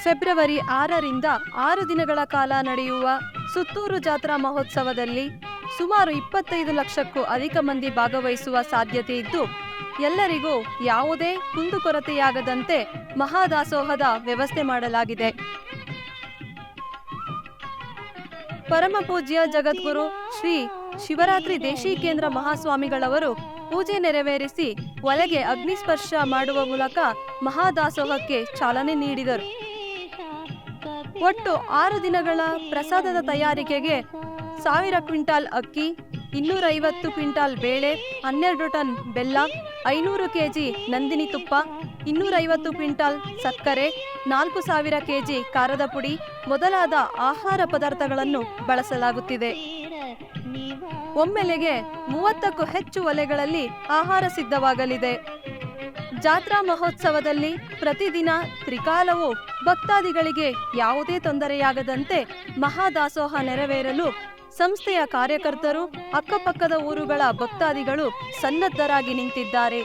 February 6ರಿಂದ 6 ದಿನಗಳ ಕಾಲ ನಡೆಯುವ ಸುತ್ತೂರು ಜಾತ್ರಾ ಮಹೋತ್ಸವದಲ್ಲಿ ಸುಮಾರು 25 ಲಕ್ಷಕ್ಕೂ ಅಧಿಕ ಮಂದಿ ಭಾಗವಹಿಸುವ ಸಾಧ್ಯತೆ ಇದ್ದು, ಎಲ್ಲರಿಗೂ ಯಾವುದೇ ಕುಂದುಕೊರತೆಯಾಗದಂತೆ ಮಹಾದಾಸೋಹದ ವ್ಯವಸ್ಥೆ ಮಾಡಲಾಗಿದೆ. ಪರಮಪೂಜ್ಯ ಜಗದ್ಗುರು ಶ್ರೀ ಶಿವರಾತ್ರಿ ದೇಶೀಕೇಂದ್ರ ಮಹಾಸ್ವಾಮಿಗಳವರು ಪೂಜೆ ನೆರವೇರಿಸಿ ಒಲೆಗೆ ಅಗ್ನಿಸ್ಪರ್ಶ ಮಾಡುವ ಮೂಲಕ ಮಹಾದಾಸೋಹಕ್ಕೆ ಚಾಲನೆ ನೀಡಿದರು. ಒಟ್ಟು 6 ದಿನಗಳ ಪ್ರಸಾದದ ತಯಾರಿಕೆಗೆ 1000 ಕ್ವಿಂಟಾಲ್ ಅಕ್ಕಿ, 250 ಕ್ವಿಂಟಾಲ್ ಬೇಳೆ, 12 ಟನ್ ಬೆಲ್ಲ, 500 ಕೆಜಿ ನಂದಿನಿ ತುಪ್ಪ, 250 ಕ್ವಿಂಟಾಲ್ ಸಕ್ಕರೆ, 4000 ಕೆಜಿ ಖಾರದ ಪುಡಿ ಮೊದಲಾದ ಆಹಾರ ಪದಾರ್ಥಗಳನ್ನು ಬಳಸಲಾಗುತ್ತಿದೆ. ಒಮ್ಮೆಲೆಗೆ 30ಕ್ಕೂ ಹೆಚ್ಚು ಒಲೆಗಳಲ್ಲಿ ಆಹಾರ ಸಿದ್ಧವಾಗಲಿದೆ. ಜಾತ್ರಾ ಮಹೋತ್ಸವದಲ್ಲಿ ಪ್ರತಿದಿನ ತ್ರಿಕಾಲವೂ ಭಕ್ತಾದಿಗಳಿಗೆ ಯಾವುದೇ ತೊಂದರೆಯಾಗದಂತೆ ಮಹಾದಾಸೋಹ ನೆರವೇರಲು ಸಂಸ್ಥೆಯ ಕಾರ್ಯಕರ್ತರು, ಅಕ್ಕಪಕ್ಕದ ಊರುಗಳ ಭಕ್ತಾದಿಗಳು ಸನ್ನದ್ಧರಾಗಿ ನಿಂತಿದ್ದಾರೆ.